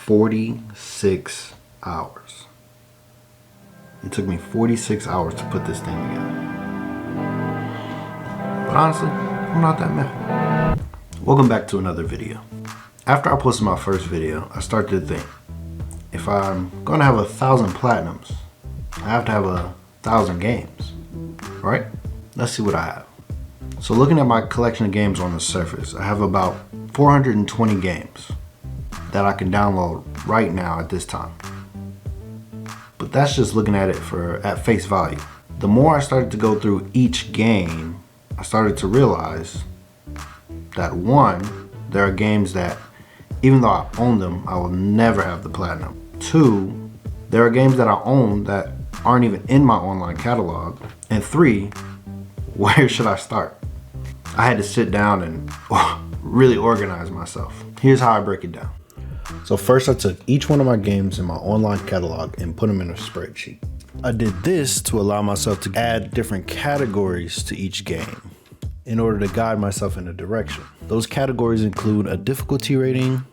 46 hours. It took me 46 hours to put this thing together. But honestly, I'm not that mad. Welcome back to another video. After I posted my first video, I started to think, if I'm gonna have 1,000 platinums, I have to have 1,000 games, right? Let's see what I have. So looking at my collection of games on the surface, I have about 420 games that I can download right now at this time. But that's just looking at it at face value. The more I started to go through each game, I started to realize that one, there are games that even though I own them, I will never have the platinum. Two, there are games that I own that aren't even in my online catalog. And three, where should I start? I had to sit down and really organize myself. Here's how I break it down. So first I took each one of my games in my online catalog and put them in a spreadsheet. I did this to allow myself to add different categories to each game in order to guide myself in a direction. Those categories include a difficulty rating,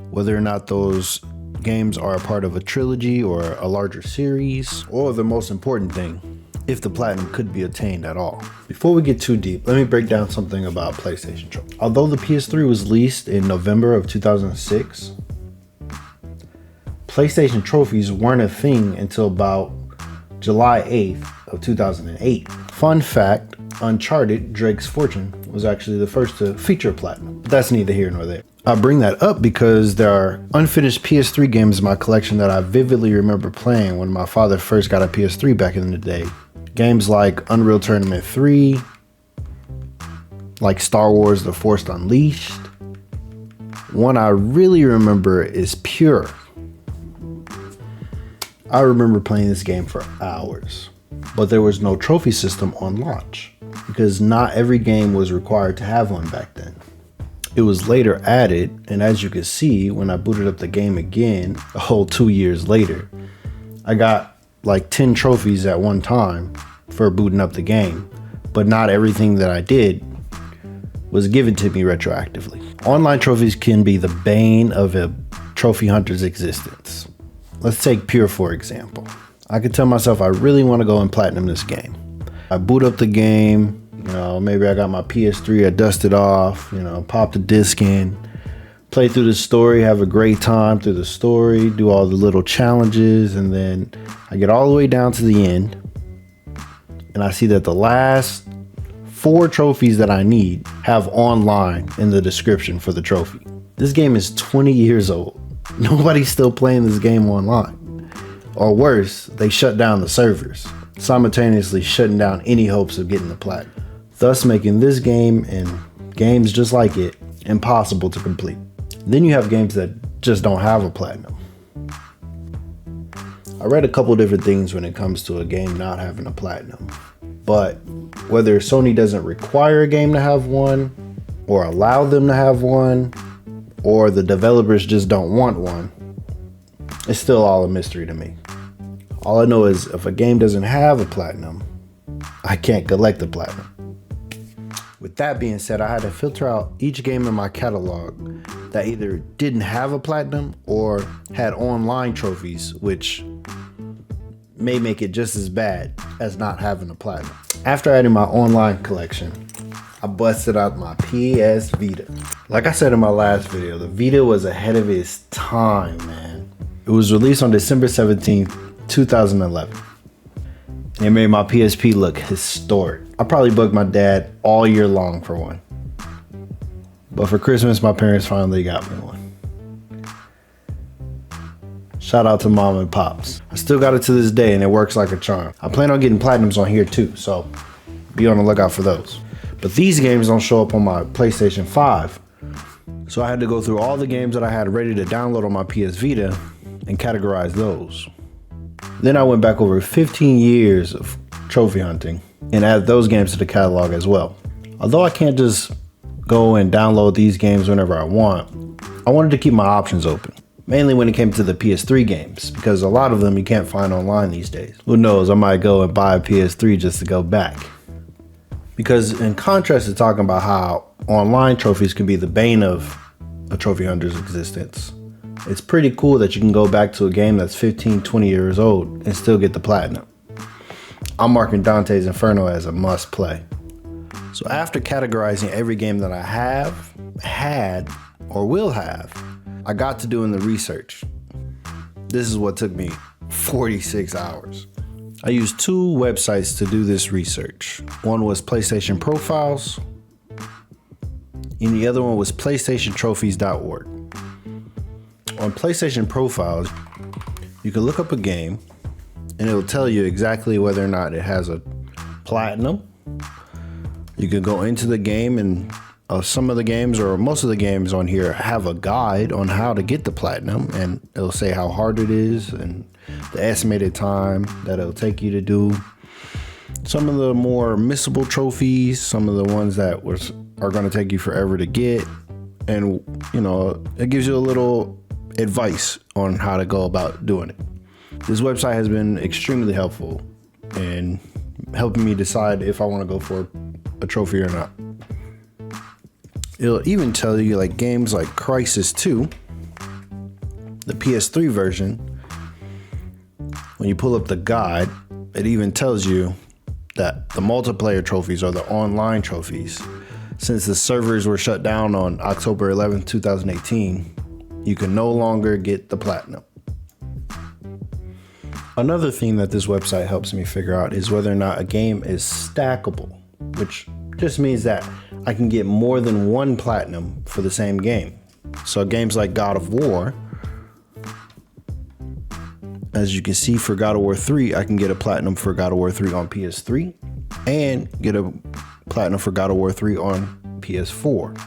whether or not those games are a part of a trilogy or a larger series, or the most important thing, if the platinum could be attained at all. Before we get too deep, let me break down something about PlayStation Trophy. Although the PS3 was released in November of 2006, PlayStation trophies weren't a thing until about July 8th of 2008. Fun fact, Uncharted: Drake's Fortune was actually the first to feature platinum, but that's neither here nor there. I bring that up because there are unfinished PS3 games in my collection that I vividly remember playing when my father first got a PS3 back in the day. Games like Unreal Tournament 3, like Star Wars: The Force Unleashed. One I really remember is Pure. I remember playing this game for hours, but there was no trophy system on launch because not every game was required to have one back then. It was later added, and as you can see, when I booted up the game again, a whole 2 years later, I got like 10 trophies at one time for booting up the game, but not everything that I did was given to me retroactively. Online trophies can be the bane of a trophy hunter's existence. Let's take Pure for example. I could tell myself I really want to go and platinum this game. I boot up the game, maybe I got my PS3, I dust it off, pop the disc in, play through the story, have a great time through the story, do all the little challenges, and then I get all the way down to the end, and I see that the last 4 trophies that I need have online in the description for the trophy. This game is 20 years old. Nobody's still playing this game online. Or worse, they shut down the servers, simultaneously shutting down any hopes of getting the platinum, thus making this game and games just like it impossible to complete. Then you have games that just don't have a platinum. I read a couple different things when it comes to a game not having a platinum, but whether Sony doesn't require a game to have one, or allow them to have one, or the developers just don't want one, it's still all a mystery to me. All I know is if a game doesn't have a platinum, I can't collect the platinum. With that being said, I had to filter out each game in my catalog that either didn't have a platinum or had online trophies, which may make it just as bad as not having a platinum. After adding my online collection, I busted out my PS Vita. Like I said in my last video, the Vita was ahead of its time, man. It was released on December 17th, 2011. It made my PSP look historic. I probably bugged my dad all year long for one. But for Christmas, my parents finally got me one. Shout out to mom and pops. I still got it to this day and it works like a charm. I plan on getting platinums on here too, so be on the lookout for those. But these games don't show up on my PlayStation 5. So I had to go through all the games that I had ready to download on my PS Vita and categorize those. Then I went back over 15 years of trophy hunting and added those games to the catalog as well. Although I can't just go and download these games whenever I want, I wanted to keep my options open. Mainly when it came to the PS3 games, because a lot of them you can't find online these days. Who knows, I might go and buy a PS3 just to go back. Because in contrast to talking about how online trophies can be the bane of a trophy hunter's existence, It's pretty cool that you can go back to a game that's 15, 20 years old and still get the platinum. I'm marking Dante's Inferno as a must play. So after categorizing every game that I have, had, or will have, I got to doing the research. This is what took me 46 hours. I used two websites to do this research. One was PlayStation Profiles, and the other one was PlayStationTrophies.org. On PlayStation Profiles, you can look up a game, and it'll tell you exactly whether or not it has a platinum. You can go into the game, and some of the games, or most of the games on here, have a guide on how to get the platinum, and it'll say how hard it is and the estimated time that it'll take you to do. Some of the more missable trophies, some of the ones that are going to take you forever to get, and it gives you a little advice on how to go about doing it. This website has been extremely helpful in helping me decide if I want to go for a trophy or not. It'll even tell you like games like Crysis 2, the PS3 version. When you pull up the guide, it even tells you that the multiplayer trophies are the online trophies. Since the servers were shut down on October 11th, 2018, you can no longer get the platinum. Another thing that this website helps me figure out is whether or not a game is stackable, which just means that I can get more than one platinum for the same game. So games like God of War, as you can see for God of War 3, I can get a platinum for God of War 3 on PS3 and get a platinum for God of War 3 on PS4.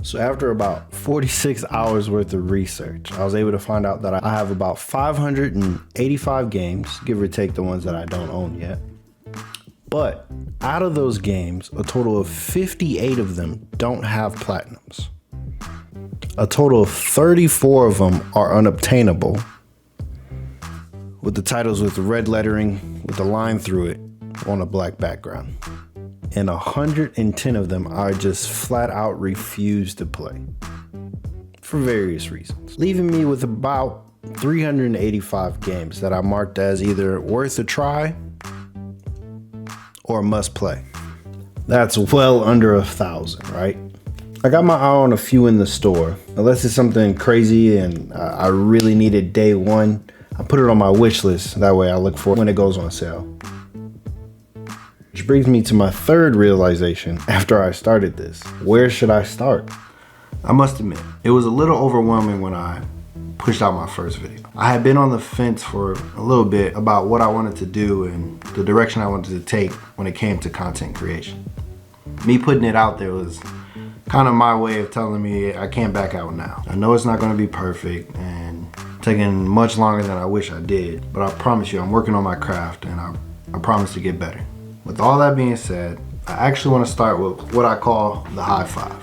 So after about 46 hours worth of research, I was able to find out that I have about 585 games, give or take the ones that I don't own yet. But out of those games, a total of 58 of them don't have platinums. A total of 34 of them are unobtainable, with the titles with the red lettering with a line through it on a black background. And 110 of them I just flat out refuse to play for various reasons, leaving me with about 385 games that I marked as either worth a try or must play. That's well under 1,000, right? I got my eye on a few in the store. Unless it's something crazy and I really need it day one, I put it on my wish list. That way I look for it when it goes on sale. Which brings me to my third realization after I started this. Where should I start? I must admit, it was a little overwhelming when I pushed out my first video. I had been on the fence for a little bit about what I wanted to do and the direction I wanted to take when it came to content creation. Me putting it out there was kind of my way of telling me I can't back out now. I know it's not going to be perfect and taking much longer than I wish I did, but I promise you I'm working on my craft and I promise to get better. With all that being said, I actually want to start with what I call the high five.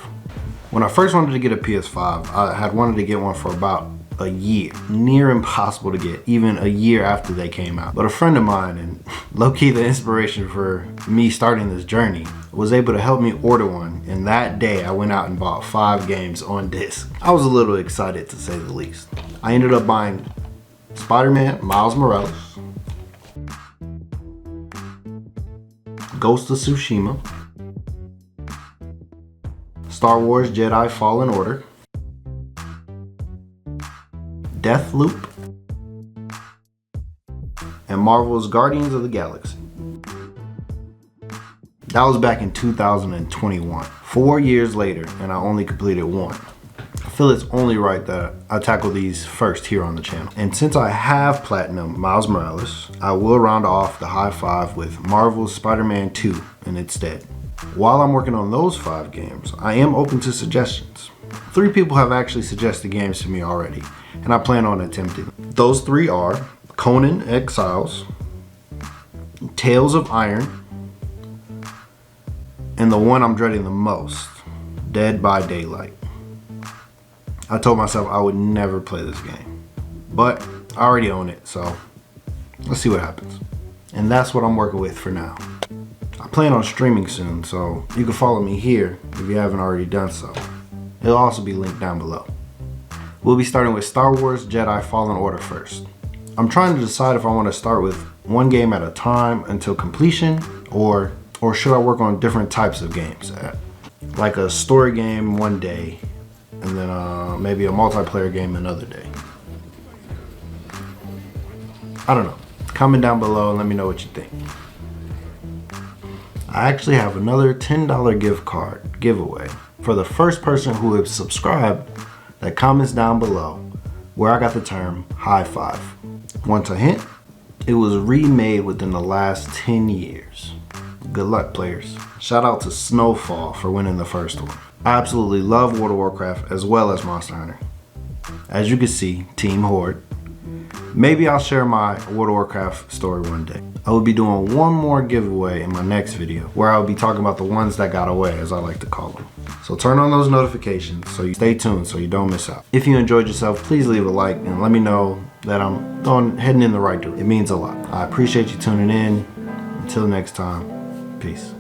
When I first wanted to get a PS5, I had wanted to get one for about a year. Near impossible to get, even a year after they came out. But a friend of mine, and low-key the inspiration for me starting this journey, was able to help me order one, and that day I went out and bought 5 games on disc. I was a little excited to say the least. I ended up buying Spider-Man Miles Morales, Ghost of Tsushima, Star Wars Jedi Fallen Order, Deathloop, and Marvel's Guardians of the Galaxy. That was back in 2021. 4 years later, and I only completed one. I feel it's only right that I tackle these first here on the channel. And since I have Platinum Miles Morales, I will round off the high five with Marvel's Spider-Man 2 in its stead. While I'm working on those 5 games, I am open to suggestions. 3 people have actually suggested games to me already, and I plan on attempting them. Those 3 are Conan Exiles, Tales of Iron, and the one I'm dreading the most, Dead by Daylight. I told myself I would never play this game, but I already own it, so let's see what happens. And that's what I'm working with for now. I plan on streaming soon, so you can follow me here if you haven't already done so. It'll also be linked down below. We'll be starting with Star Wars Jedi Fallen Order first. I'm trying to decide if I want to start with one game at a time until completion, or should I work on different types of games? Like a story game one day, and then maybe a multiplayer game another day. I don't know. Comment down below and let me know what you think. I actually have another $10 gift card giveaway for the first person who has subscribed that comments down below where I got the term high five. Want a hint? It was remade within the last 10 years. Good luck, players. Shout out to Snowfall for winning the first one. I absolutely love World of Warcraft as well as Monster Hunter. As you can see, Team Horde. Maybe I'll share my World of Warcraft story one day. I will be doing one more giveaway in my next video where I'll be talking about the ones that got away, as I like to call them. So turn on those notifications so you stay tuned so you don't miss out. If you enjoyed yourself, please leave a like and let me know that I'm heading in the right direction. It means a lot. I appreciate you tuning in. Until next time, peace.